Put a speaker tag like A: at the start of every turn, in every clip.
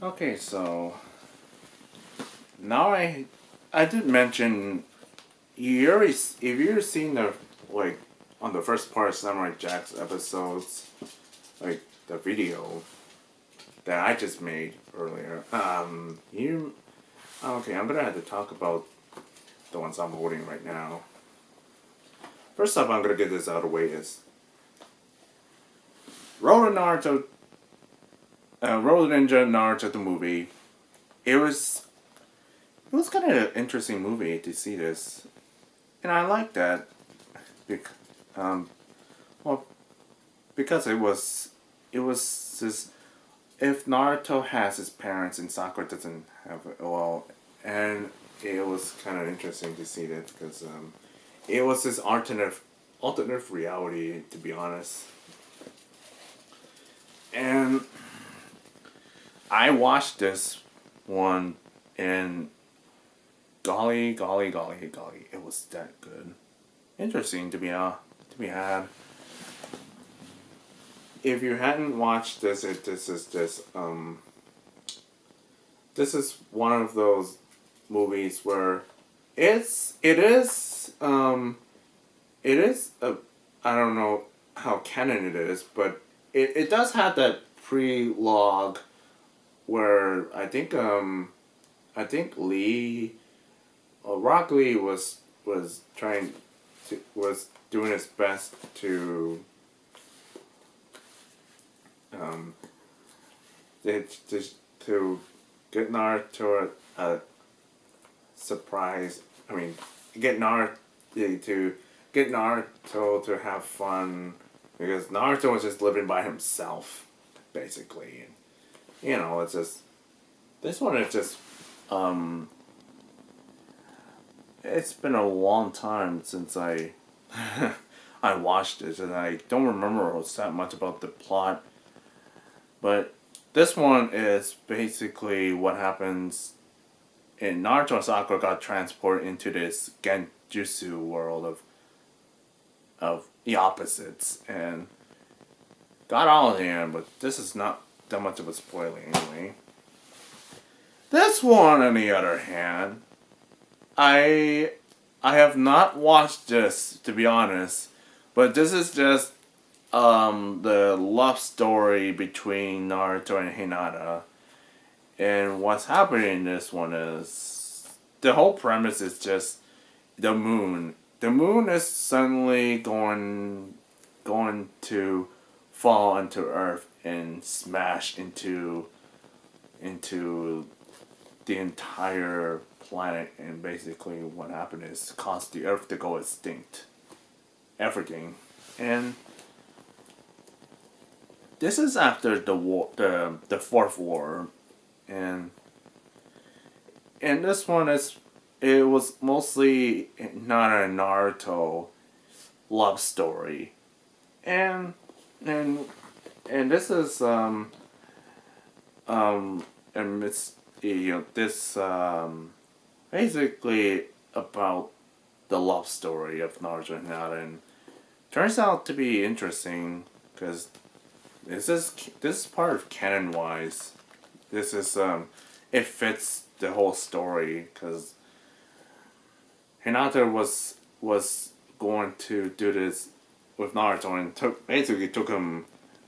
A: Okay, so now I did mention if you've seen the like on the first part of Samurai Jack's episodes, like the video that I just made earlier. You okay? I'm gonna have to talk about the ones I'm holding right now. First up, I'm gonna get this out of the way is Roller Naruto, Roller Ninja Naruto the movie. It was it was kind of an interesting movie to see this, and I like that. Bec- um, well, because it was this. If Naruto has his parents and Sakura doesn't have it, well, and it was kind of interesting to see that because it was this alternative reality, to be honest. And I watched this one, and golly, it was that good. Interesting to be had. If you hadn't watched this, this is one of those movies where it is a, I don't know how canon it is, but it does have that pre-log where I think Lee Rock Lee was doing his best um to, to get Naruto a surprise. I mean, get Naruto to get Naruto to have fun because Naruto was just living by himself, basically. And, it's just this one is just um. It's been a long time since I I watched it, and I don't remember that much about the plot. But this one is basically what happens in Naruto and Sakura got transported into this Genjutsu world of the opposites and got all in the end, but this is not that much of a spoiler anyway. This one, on the other hand, I I have not watched this, to be honest, but this is just the love story between Naruto and Hinata. And what's happening in this one is the whole premise is just the moon. The moon is suddenly going to fall into Earth and smash into the entire planet, and basically what happened is caused the Earth to go extinct. Everything. And this is after the war, the fourth war, and this one is it was mostly not a Naruto love story, and and this is and it's this basically about the love story of Naruto and Hinata, and turns out to be interesting because this is part of canon wise. This is it fits the whole story because Hinata was going to do this with Naruto, and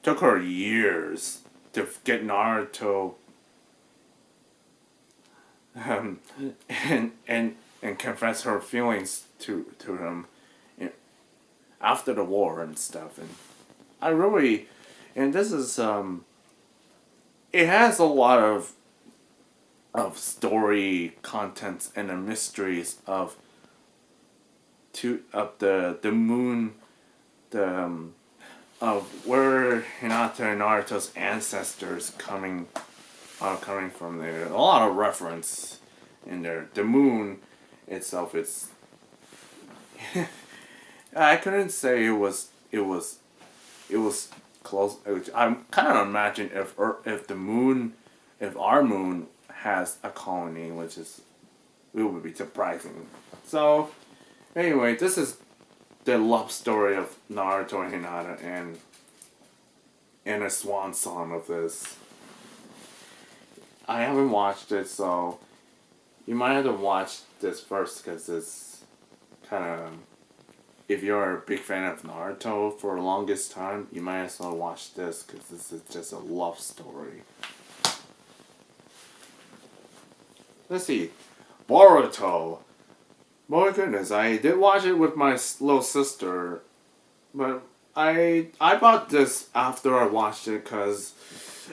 A: took her years to get Naruto um, and confess her feelings to him after the war and stuff. And I really and this is it has a lot of story contents and the mysteries of the moon, the of where Hinata and Naruto's ancestors are coming from there. A lot of reference in there. The moon itself, it's I couldn't say it was close. I'm kind of imagine if the moon, if our moon has a colony, which is it would be surprising. So anyway, this is the love story of Naruto and Hinata, and a swan song of this. I haven't watched it, so you might have to watch this first because it's kind of. If you're a big fan of Naruto for the longest time, you might as well watch this because this is just a love story. Let's see, Boruto. My goodness, I did watch it with my little sister, but I bought this after I watched it because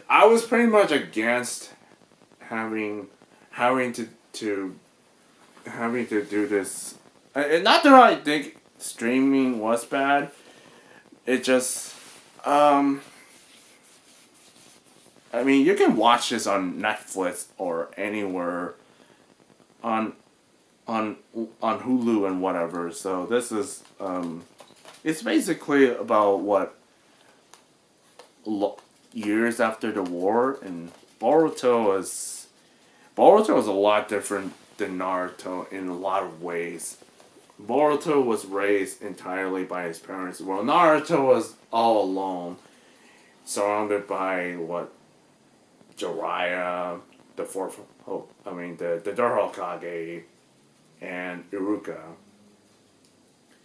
A: I was pretty much against having having to having to do this. Not that I think streaming was bad. It just I mean, you can watch this on Netflix or anywhere on on Hulu and whatever. So this is it's basically about what years after the war, and Boruto is a lot different than Naruto in a lot of ways. Boruto was raised entirely by his parents, while Naruto was all alone, surrounded by what Jiraiya, the fourth, the third Hokage, and Iruka,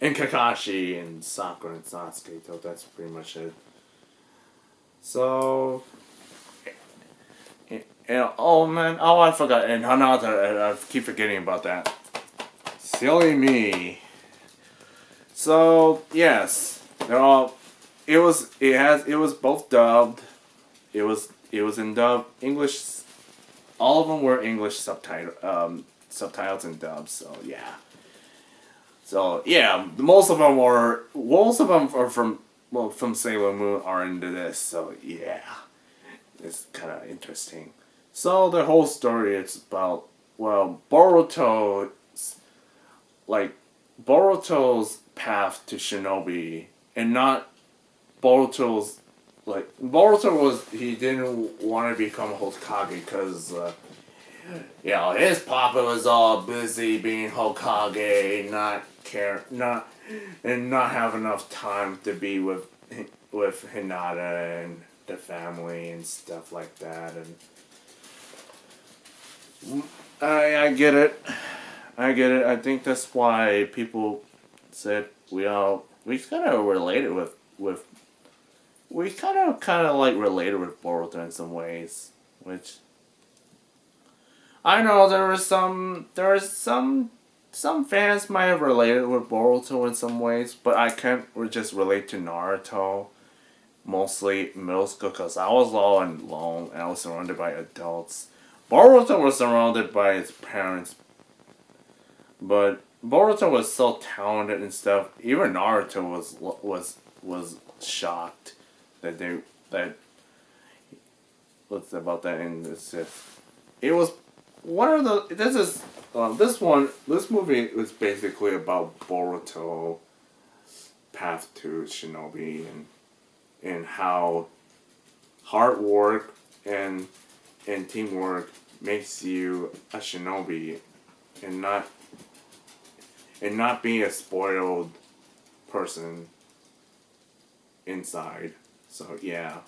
A: and Kakashi, and Sakura and Sasuke. So that's pretty much it. So, oh man, oh I forgot, and Hanata, I keep forgetting about that. Silly me. So yes, they're all. It was both dubbed. It was in dub English. All of them were English subtitles and dubs. So yeah. So yeah, most of them are from Sailor Moon are into this. So yeah, it's kind of interesting. So the whole story is about Boruto's path to shinobi, and not Boruto's he didn't want to become Hokage because his papa was all busy being Hokage, not have enough time to be with Hinata and the family and stuff like that. And I get it. I get it. I think that's why people said we kind of related with we kind of like related with Boruto in some ways, which I know there are some fans might have related with Boruto in some ways, but I can't just relate to Naruto, mostly middle school, because I was all alone and I was surrounded by adults. Boruto was surrounded by his parents, but Boruto was so talented and stuff. Even Naruto was shocked that what's about that in this. It was one of the this movie was basically about Boruto path to shinobi, and how hard work and teamwork makes you a shinobi, and not being a spoiled person inside. So yeah,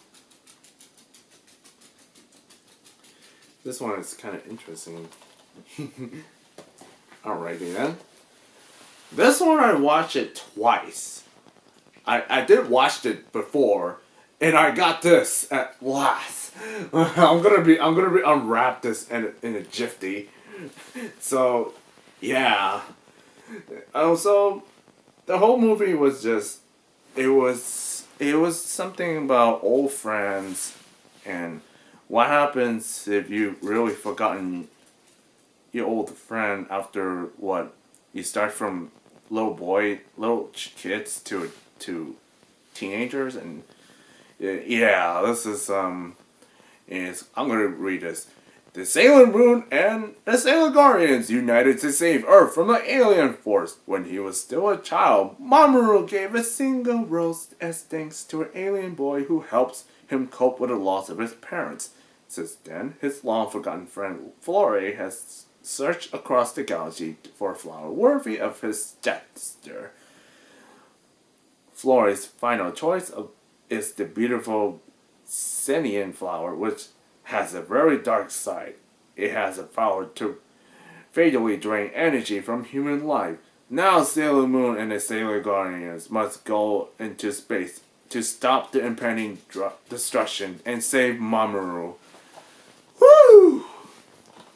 A: this one is kind of interesting. Alrighty then. This one I watched it twice. I did watch it before, and I got this at last. I'm gonna unwrap this in a jiffy. So yeah. So the whole movie was just it was something about old friends and what happens if you really forgotten your old friend after what you start from little kids to teenagers. And yeah, this is I'm gonna read this. The Sailor Moon and the Sailor Guardians united to save Earth from the alien force. When he was still a child, Mamoru gave a single rose as thanks to an alien boy who helps him cope with the loss of his parents. Since then, his long-forgotten friend Flore has searched across the galaxy for a flower worthy of his gesture. Flore's final choice is the beautiful Senian flower, which has a very dark side. It has the power to fatally drain energy from human life. Now Sailor Moon and the Sailor Guardians must go into space to stop the impending destruction and save Mamoru. Woo!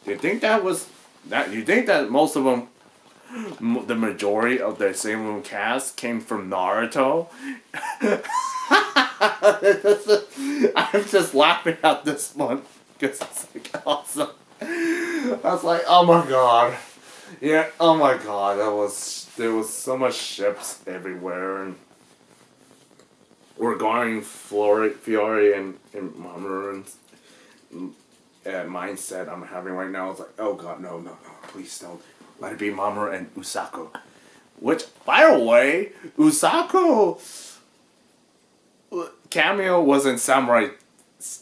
A: Do you think that was that? You think that most of them, the majority of the Sailor Moon cast, came from Naruto? I'm just laughing at this one because it's like awesome. I was like, oh my god, yeah, oh my god, there was so much ships everywhere, and regarding Fiore and Mamoru's mindset I'm having right now. It's like, oh god, no, please don't let it be Mamoru and Usako. Which, by the way, Usako cameo was in Samurai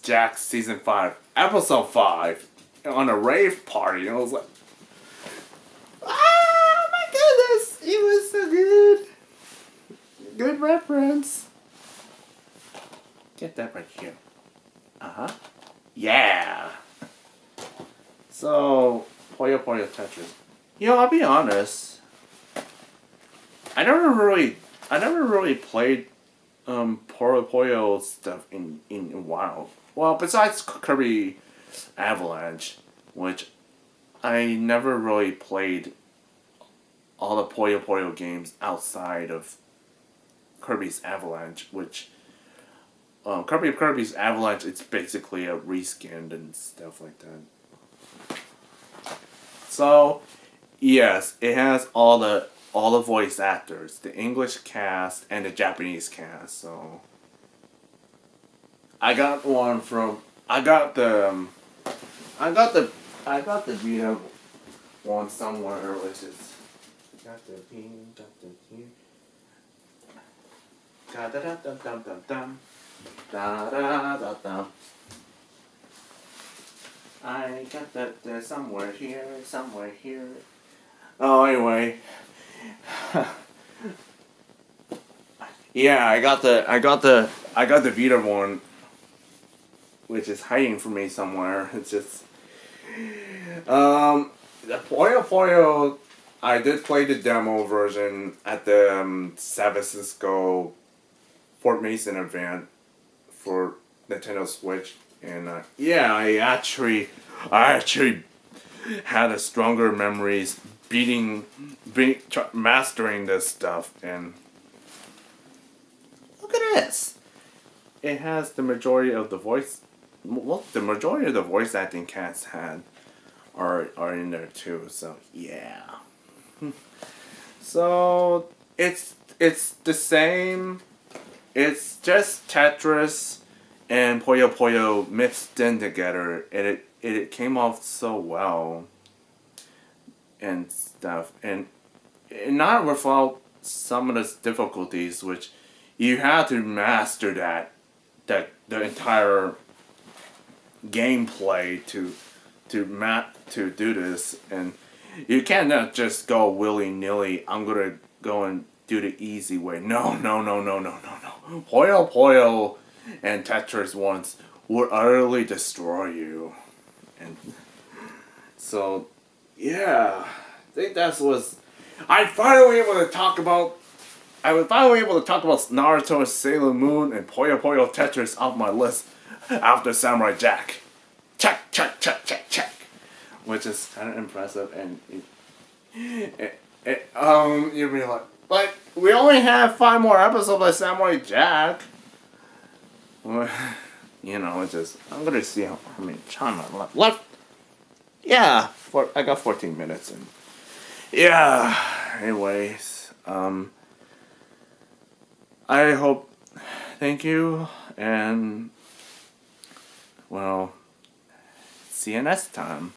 A: Jack season 5, episode 5, on a rave party, and I was like, ah, my goodness, it was so good. Good reference. Get that right here. Yeah. So, Puyo-Puyo Tetris. You know, I'll be honest. I never really played Puyo-Puyo stuff in a while. Well, besides Kirby Avalanche, which I never really played all the Puyo-Puyo games outside of Kirby's Avalanche, which Kirby's Avalanche, it's basically a reskinned and stuff like that. So, yes, it has all the voice actors, the English cast and the Japanese cast. So, I got the Vita one somewhere, which is got the da da da dum dum dum dum. Da da da da. I got that somewhere here. Oh, anyway. Yeah, I got the Vita one, which is hiding from me somewhere. It's just the Puyo-Puyo. I did play the demo version at the San Francisco Fort Mason event for Nintendo Switch, and yeah, I actually had a stronger memories mastering this stuff, and look at this. It has the majority of the voice. Well, the majority of the voice acting cast are in there too. So yeah. So it's the same. It's just Tetris and Puyo-Puyo mixed in together, and it came off so well and stuff, and not without some of the difficulties, which you have to master the entire gameplay to do this, and you cannot just go willy-nilly, I'm gonna go and do the easy way. No. Puyo-Puyo and Tetris once would utterly destroy you. And so, yeah, I think that was... I was finally able to talk about Naruto, Sailor Moon, and Puyo-Puyo Tetris off my list after Samurai Jack. Check. Which is kind of impressive, and you'd be like, but we only have 5 more episodes of Samurai Jack. Well, you know, it's just, I'm gonna see how many time I left. Yeah, I got 14 minutes, and yeah. Anyways, I hope. Thank you, and well, see you next time.